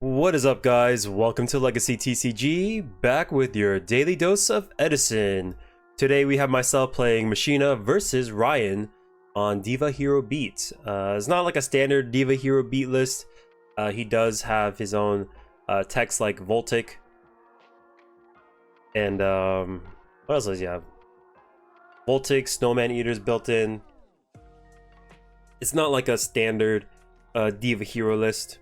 What is up, guys? Welcome to Legacy TCG, back with your daily dose of Edison. Today we have myself playing Machina versus Ryan on Diva Hero Beat. It's not like a standard Diva Hero Beat list. He does have his own text like Voltic. And what else does he have? Voltic, Snowman Eaters built in. It's not like a standard Diva Hero list.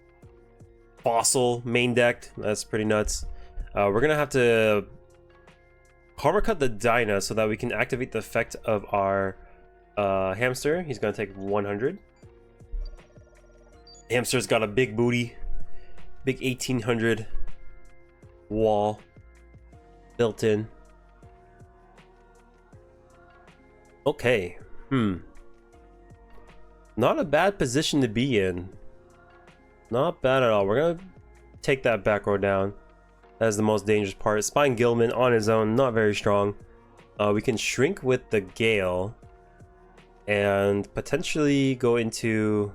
Fossil main deck, that's pretty nuts. We're gonna have to karma cut the Dyna so that we can activate the effect of our hamster. He's gonna take 100. Hamster's got a big booty, big 1800 wall built in. Okay, not a bad position to be in. Not bad at all. We're gonna take that back row down. That is the most dangerous part. Spine Gilman on his own, not very strong. We can shrink with the Gale and potentially go into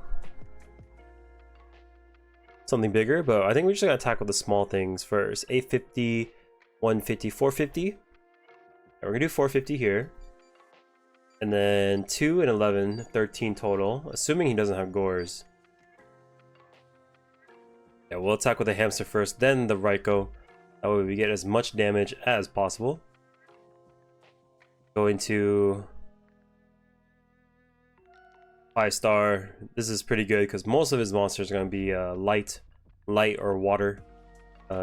something bigger, but I think we're just gonna tackle the small things first. 850, 150, 450. We're gonna do 450 here. And then 2 and 11, 13 total, assuming he doesn't have Gores. Yeah, we'll attack with the hamster first, then the Raikou. That way we get as much damage as possible. Go into 5-star. This is pretty good because most of his monsters are going to be light or water.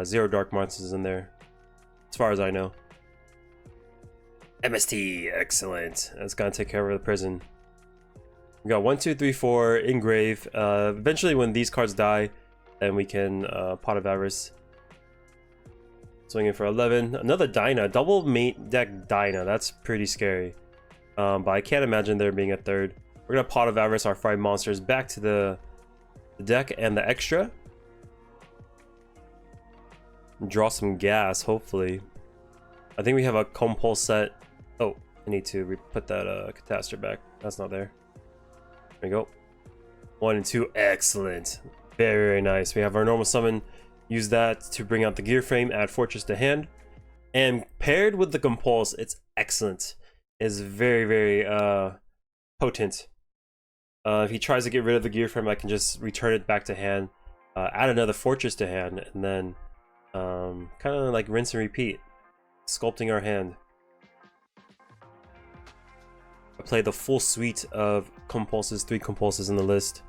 0 dark monsters in there, as far as I know. MST, excellent. That's going to take care of the prison. We got 1, 2, 3, 4 engrave. Eventually, when these cards die, then we can Pot of Avarice. Swinging for 11. Another Dyna. Double mate deck Dyna. That's pretty scary. But I can't imagine there being a third. We're going to Pot of Avarice our 5 monsters back to the deck and the extra. Draw some gas, hopefully. I think we have a Compulse set. Oh, I need to put that Catastrophe back. That's not there. There we go. 1 and 2. Excellent. Very, very nice. We have our normal summon. Use that to bring out the gear frame, add Fortress to hand. And paired with the Compulse, it's excellent. It's very, very potent. If he tries to get rid of the gear frame, I can just return it back to hand. Add another Fortress to hand, and then kind of like rinse and repeat. Sculpting our hand. I play the full suite of Compulses, 3 Compulses in the list.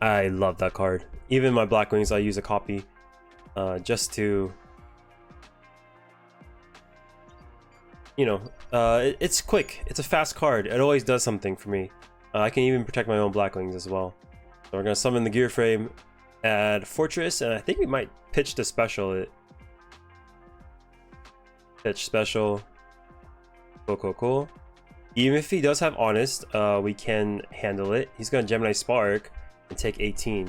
I love that card. Even my Black Wings, I use a copy just to, you know, it's quick. It's a fast card. It always does something for me. I can even protect my own Black Wings as well. So we're gonna summon the gear frame, add Fortress, and I think we might pitch the special it. Pitch special. Cool. Even if he does have Honest, we can handle it. He's gonna Gemini Spark and take 18.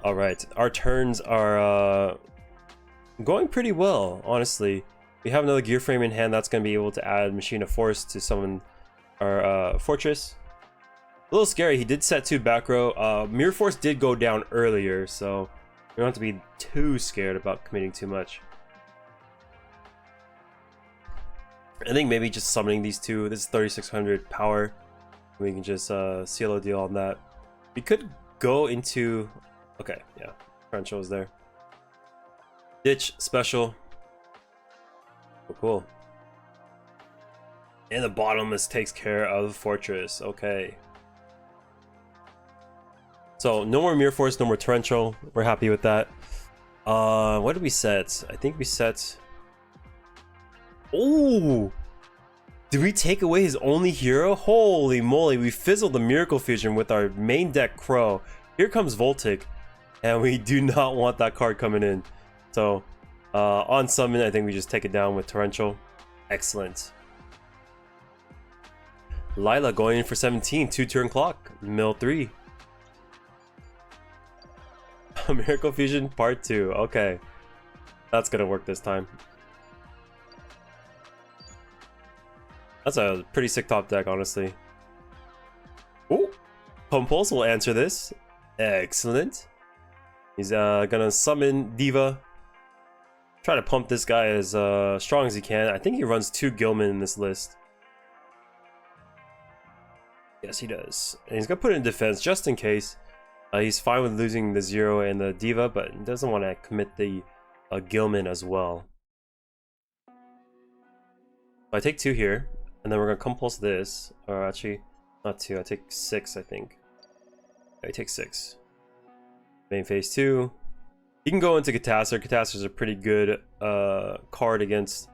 All right, our turns are going pretty well, honestly. We have another gear frame in hand that's going to be able to add Machina Force to summon our Fortress. A little scary. He did set 2 back row. Mirror Force did go down earlier, so we don't have to be too scared about committing too much. I think maybe just summoning these 2. This is 3600 power. We can just seal a deal on that. We could go into... Okay, yeah. Cruncho is there. Ditch special. Cool. And the bottomless takes care of the Fortress. Okay. So, no more Mirror Force, no more Torrential. We're happy with that. What did we set? I think we set... Oh! Did we take away his only hero? Holy moly, we fizzled the Miracle Fusion with our main deck Crow. Here comes Voltic, and we do not want that card coming in. So, on summon, I think we just take it down with Torrential. Excellent. Lila going in for 17, 2-turn clock, mill 3. Miracle Fusion part 2, okay. That's gonna work this time. That's a pretty sick top deck, honestly. Oh, Compulse will answer this. Excellent. He's gonna summon Diva. Try to pump this guy as strong as he can. I think he runs 2 Gilman in this list. Yes, he does. And he's gonna put it in defense just in case. He's fine with losing the 0 and the Diva, but he doesn't want to commit the Gilman as well. I take 2 here, and then we're gonna compulse this. Or actually, not 2. I take 6, I think. I take 6. Main phase 2. He can go into Catastor. Catastor's a pretty good card against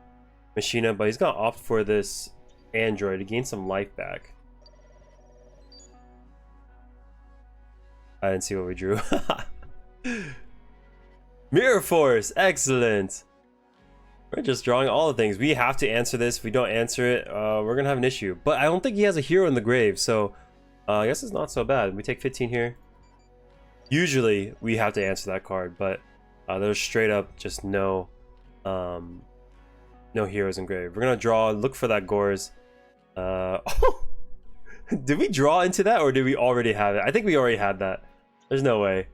Machina, but he's gonna opt for this Android to gain some life back. I didn't see what we drew. Mirror Force, excellent. We're just drawing all the things. We have to answer this. If we don't answer it, we're gonna have an issue. But I don't think he has a hero in the grave, so I guess it's not so bad. We take 15 here. Usually we have to answer that card, but there's straight up just no heroes in grave. We're gonna draw. Look for that Gores. Did we draw into that, or did we already have it? I think we already had that. There's no way.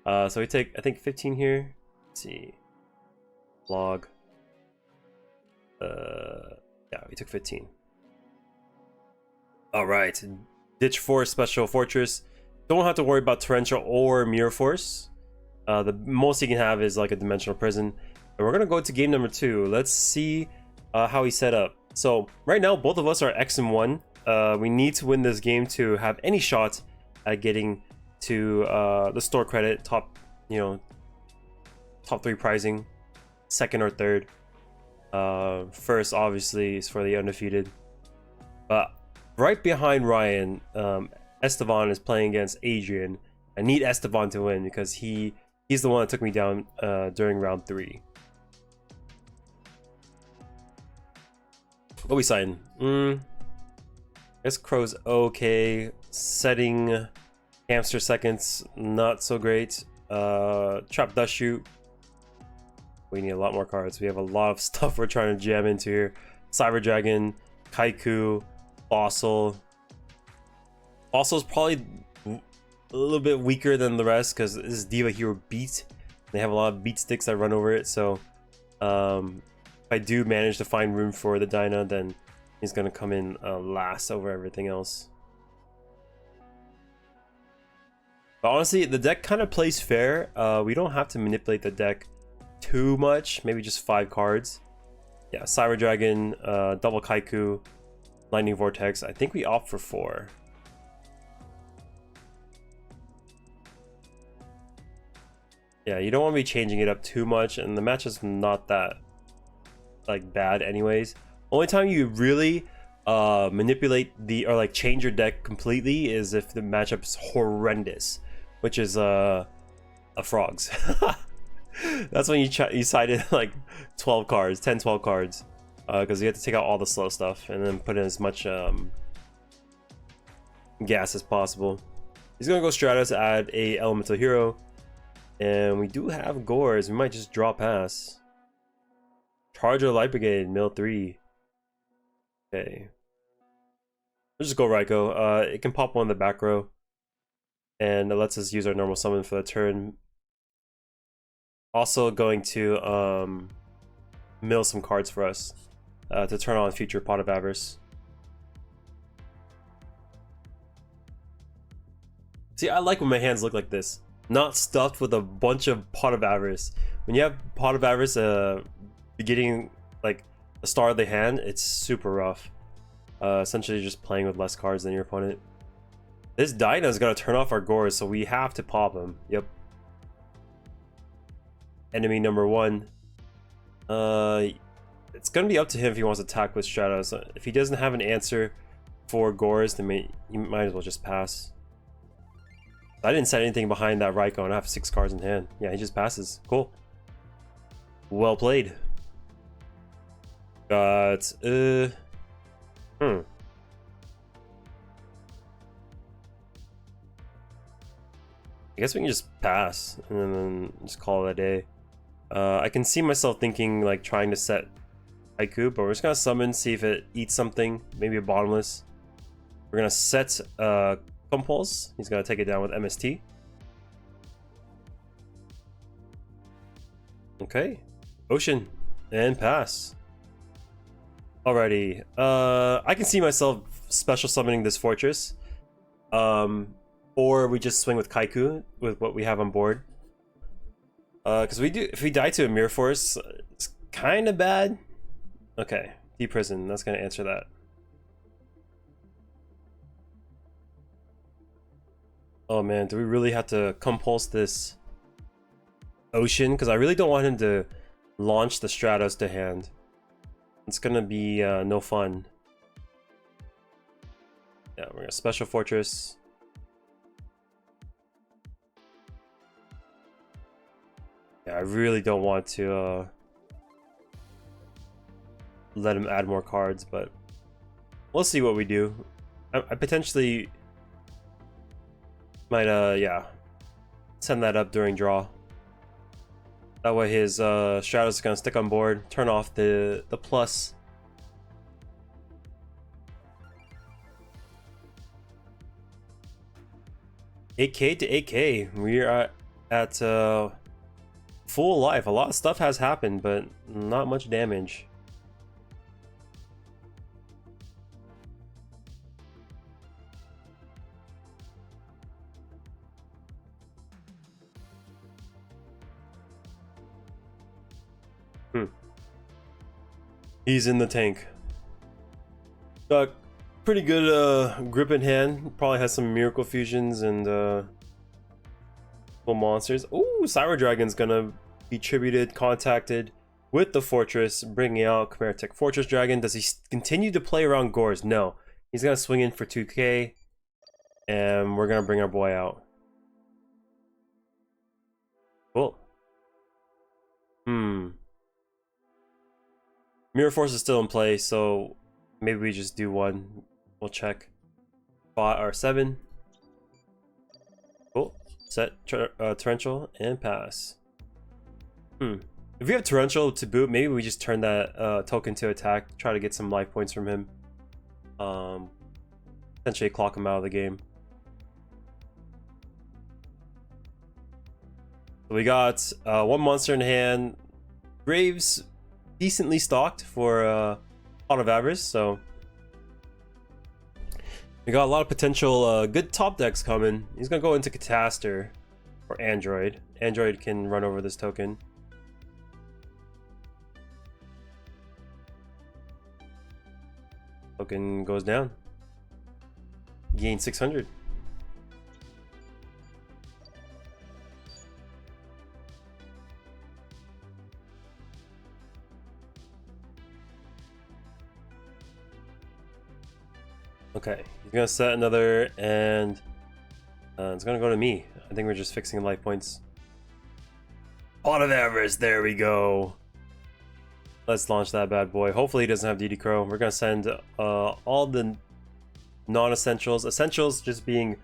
So we take, I think, 15 here. Let's see. Log. Yeah, we took 15. All right. Ditch Force, Special Fortress. Don't have to worry about Torrential or Mirror Force. The most he can have is like a Dimensional Prison. And we're gonna go to game number 2. Let's see how he's set up. So right now, both of us are X and 1. We need to win this game to have any shot at getting to the store credit top, top 3 prizing, 2nd or 3rd. First, obviously, is for the undefeated. But right behind Ryan, Esteban is playing against Adrian. I need Esteban to win because he's the one that took me down during round 3. What we sign? I guess Crow's okay. Setting Hamster seconds, not so great. Trap Dust Shoot. We need a lot more cards. We have a lot of stuff we're trying to jam into here. Cyber Dragon, Kaiku, Fossil. Fossil's probably a little bit weaker than the rest because this is Diva Hero Beat. They have a lot of beat sticks that run over it, so if I do manage to find room for the Dyna, then he's gonna come in last over everything else. But honestly, the deck kind of plays fair. We don't have to manipulate the deck too much, maybe just 5 cards. Yeah, Cyber Dragon, double Kaiku, Lightning Vortex. I think we opt for 4. Yeah, you don't want to be changing it up too much, and the match is not that like bad anyways. Only time you really manipulate or like change your deck completely is if the matchup is horrendous, which is frogs. That's when you sided like 12 cards, 10-12 cards, because you have to take out all the slow stuff and then put in as much gas as possible. He's gonna go Stratos, add a elemental hero, and we do have Gores. We might just draw pass. Charger Light Brigade, mill 3. Okay. Let's just go Raikou. It can pop one in the back row, and it lets us use our normal summon for the turn. Also going to mill some cards for us to turn on future Pot of Avarice. See, I like when my hands look like this. Not stuffed with a bunch of Pot of Avarice. When you have Pot of Avarice beginning like the start of the hand, it's super rough. Essentially just playing with less cards than your opponent. This Dyna is going to turn off our Gores, so we have to pop him. Yep. Enemy number 1. It's going to be up to him if he wants to attack with Stratos. If he doesn't have an answer for Gores, then he might as well just pass. I didn't set anything behind that Raikou, and I have 6 cards in hand. Yeah, he just passes. Cool. Well played. Got I guess we can just pass and then just call it a day. I can see myself thinking like trying to set Haiku, but we're just gonna summon, see if it eats something, maybe a bottomless. We're gonna set Compulse. He's gonna take it down with MST. Okay. Ocean. And pass. Alrighty. I can see myself special summoning this fortress. Or we just swing with Kaiku with what we have on board. Because if we die to a Mirror Force, it's kind of bad. Okay, Deep Prison, that's gonna answer that. Oh man, do we really have to compulse this Ocean? Because I really don't want him to launch the Stratos to hand. It's gonna be no fun. Yeah, we're gonna Special Fortress. Yeah, I really don't want to let him add more cards, but we'll see what we do. I potentially might yeah, send that up during draw. That way his Stratos is gonna stick on board, turn off the plus. $8K to 8K. We're at full life. A lot of stuff has happened, but not much damage. He's in the tank. Got pretty good grip in hand. Probably has some miracle fusions and full monsters. Ooh, Cyber Dragon's gonna be tributed, contacted with the fortress, bringing out Chimeritic Fortress Dragon. Does he continue to play around Gores? No. He's gonna swing in for 2K, and we're gonna bring our boy out. Cool. Mirror Force is still in play, so maybe we just do one. We'll check. 5 or 7. Cool. Set Torrential and pass. If we have Torrential to boot, maybe we just turn that token to attack, try to get some life points from him. Essentially clock him out of the game. So we got one monster in hand. Graves decently stocked for Pot of Avarice, so we got a lot of potential good top decks coming. He's gonna go into Cataster or Android. Android can run over this token. Token goes down. Gain 600. Okay, he's gonna set another, and it's gonna go to me. I think we're just fixing life points. Pot of Avarice, there we go. Let's launch that bad boy. Hopefully he doesn't have DD Crow. We're gonna send all the non-essentials. Essentials just being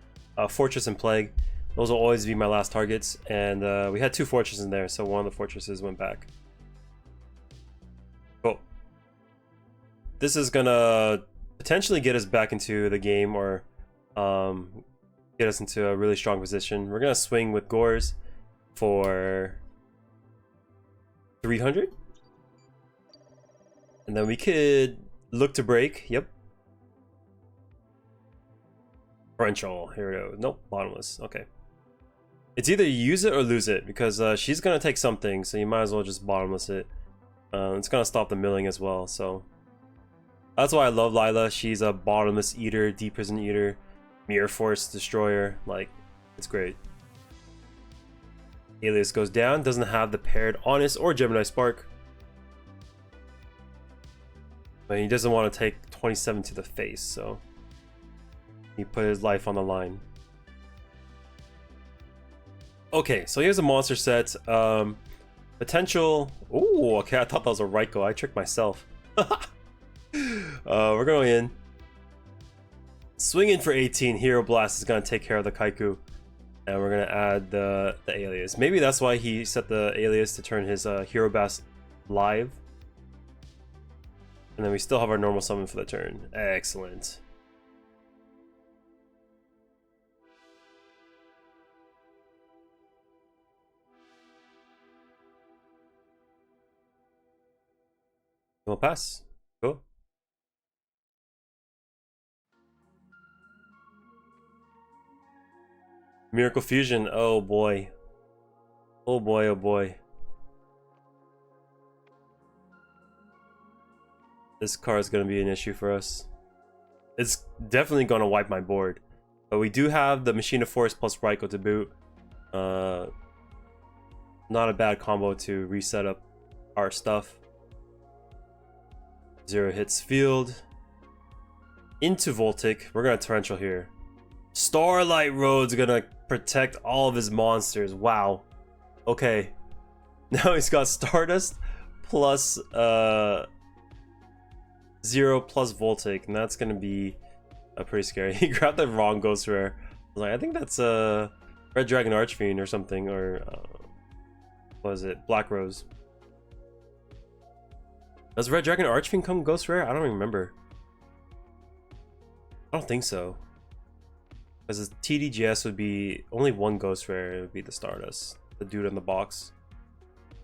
Fortress and Plague. Those will always be my last targets, and we had 2 fortresses in there, so one of the fortresses went back. Cool. This is gonna potentially get us back into the game, or get us into a really strong position. We're gonna swing with Gores for 300, and then we could look to break. Yep. Torrential, here we go. Nope, bottomless. Okay. It's either use it or lose it, because she's gonna take something, so you might as well just bottomless it. It's gonna stop the milling as well, so that's why I love Lila. She's a bottomless eater, deep prison eater, mirror force destroyer. Like, it's great. Alias goes down, doesn't have the paired Honest or Gemini Spark, but he doesn't want to take 27 to the face, so he put his life on the line. Okay, so here's a monster set. Potential. Oh, okay, I thought that was a Raiko. I tricked myself. We're going in. Swing in for 18. Hero Blast is going to take care of the Kaiku. And we're going to add the alias. Maybe that's why he set the alias to turn his Hero Blast live. And then we still have our normal summon for the turn. Excellent. We'll pass. Cool. Miracle Fusion. Oh boy. Oh boy, oh boy. This car is going to be an issue for us. It's definitely going to wipe my board. But we do have the Machina Force plus Raiko to boot. Not a bad combo to reset up our stuff. 0 hits field. Into Voltic. We're going to Torrential here. Starlight Road's going to protect all of his monsters. Wow. Okay. Now he's got Stardust plus 0 plus Voltic, and that's gonna be pretty scary. He grabbed the wrong Ghost Rare. I was like, I think that's Red Dragon Archfiend or something, or what was it? Black Rose. Does Red Dragon Archfiend come Ghost Rare? I don't even remember. I don't think so. Because the TDGS would be only one Ghost Rare. It would be the Stardust, the dude in the box.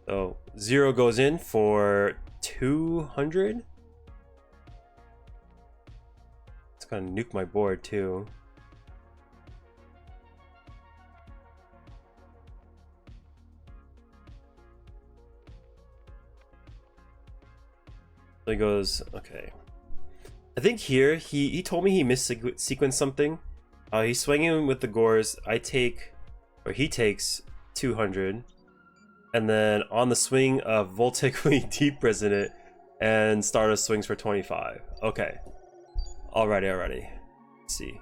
So 0 goes in for 200. It's gonna nuke my board too. So he goes, okay. I think here he told me he missequenced something. He's swinging with the Gores. He takes 200. And then on the swing of Voltic, we deep prison it, and Stardust swings for 25. Okay. Alrighty. Let's see.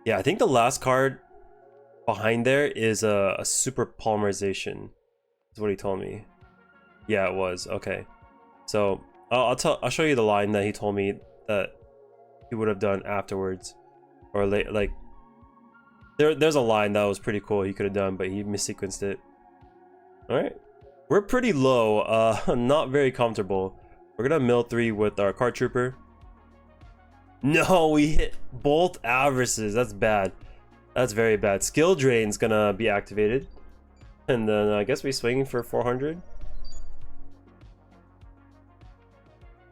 Yeah, I think the last card behind there is a super polymerization. That's what he told me. Yeah, it was. Okay. So I'll show you the line that he told me that he would have done afterwards, or late, like. There's a line that was pretty cool he could have done, but he missequenced it. Alright. We're pretty low, not very comfortable. We're gonna mill 3 with our Card Trooper. No, we hit both Avarices. That's bad. That's very bad. Skill Drain's gonna be activated. And then I guess we swinging for 400.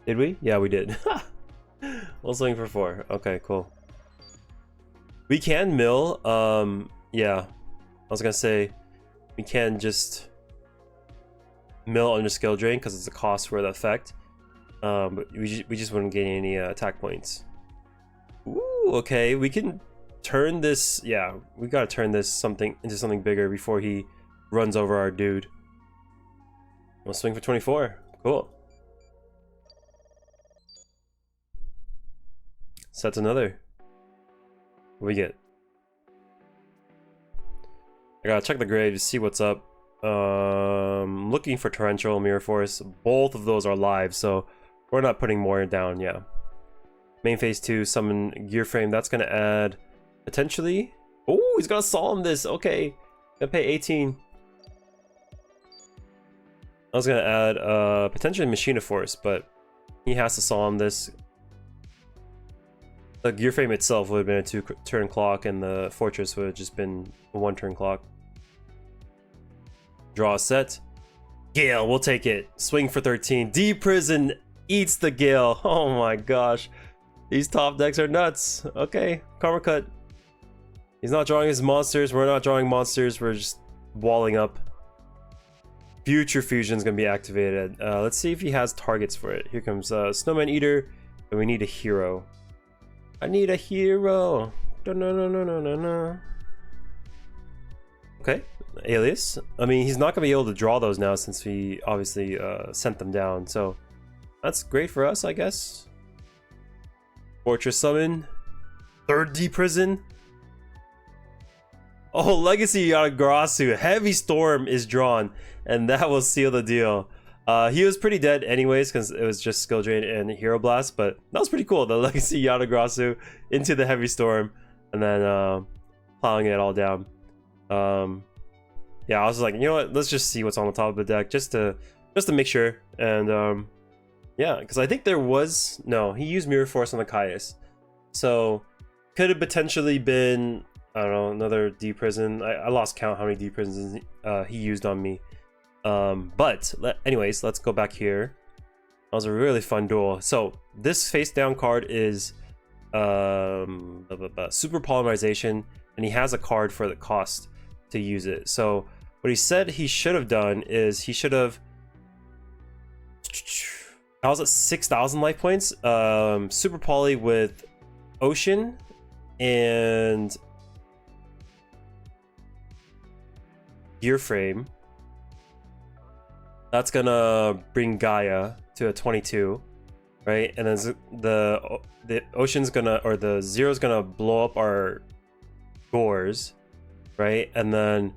Did we? Yeah, we did. We'll swing for 4. Okay, cool. We can mill, yeah. I was gonna say, we can just mill under skill drain because it's a cost for the effect. But we just wouldn't gain any attack points. Ooh, okay, we can turn this, yeah, we gotta turn this into something bigger before he runs over our dude. We'll swing for 24, cool. So that's another. What we get? I gotta check the grave to see what's up. Looking for Torrential, Mirror Force. Both of those are live, so we're not putting more down. Yeah. Main phase 2, summon Gear Frame. That's gonna add potentially. Oh, he's gonna Solemn this. Okay, gonna pay 18. I was gonna add potentially Machina Force, but he has to Solemn this. The Gear Frame itself would have been a 2-turn clock, and the Fortress would have just been a 1-turn clock. Draw a set. Gale, we'll take it. Swing for 13. D-Prison eats the Gale. Oh my gosh. These top decks are nuts. Okay, Karma Cut. He's not drawing his monsters. We're not drawing monsters. We're just walling up. Future Fusion's going to be activated. Let's see if he has targets for it. Here comes Snowman Eater, and we need a hero. I need a hero. No. Okay, Alias. I mean, he's not gonna be able to draw those now since we obviously sent them down. So that's great for us, I guess. Fortress Summon. 3rd D Prison. Oh, Legacy Yagarasu. Heavy Storm is drawn, and that will seal the deal. He was pretty dead anyways because it was just Skill Drain and Hero Blast, but that was pretty cool. The Legacy Yatagrasu into the Heavy Storm and then plowing it all down. Yeah, I was like, you know what? Let's just see what's on the top of the deck just to make sure. And yeah, because I think there was he used Mirror Force on the Caius, so could have potentially been, I don't know, another D Prison. I lost count how many D Prisons he used on me. Anyways, let's go back here. That was a really fun duel. So this face down card is super polymerization, and he has a card for the cost to use it. So what he said he should have done is he should have, I was at 6,000 life points, super poly with Ocean and Gear Frame. That's gonna bring Gaia to a 22, right? And then the Ocean's gonna, or the Zero's gonna blow up our Gores, right? And then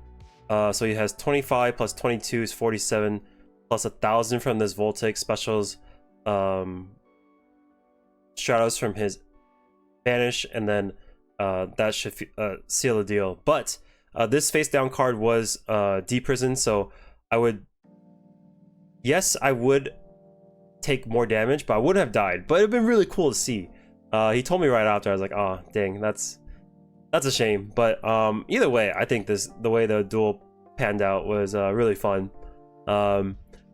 so he has 25 plus 22 is 47, plus 1,000 from this Voltaic specials, Stratos from his Banish, and then that should seal the deal. But this face down card was deprisoned, so I would take more damage, but I would have died. But it'd been really cool to see. He told me right after. I was like, oh dang, that's a shame. But either way, I think the way the duel panned out was really fun.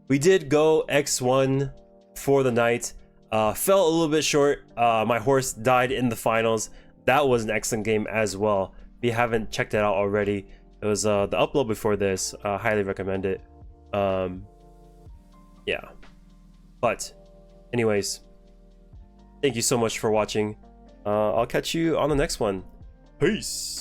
We did go X1 for the night. Fell a little bit short. My horse died in the finals. That was an excellent game as well. If you haven't checked it out already, it was the upload before this. Highly recommend it. Yeah. But anyways, thank you so much for watching. I'll catch you on the next one. Peace.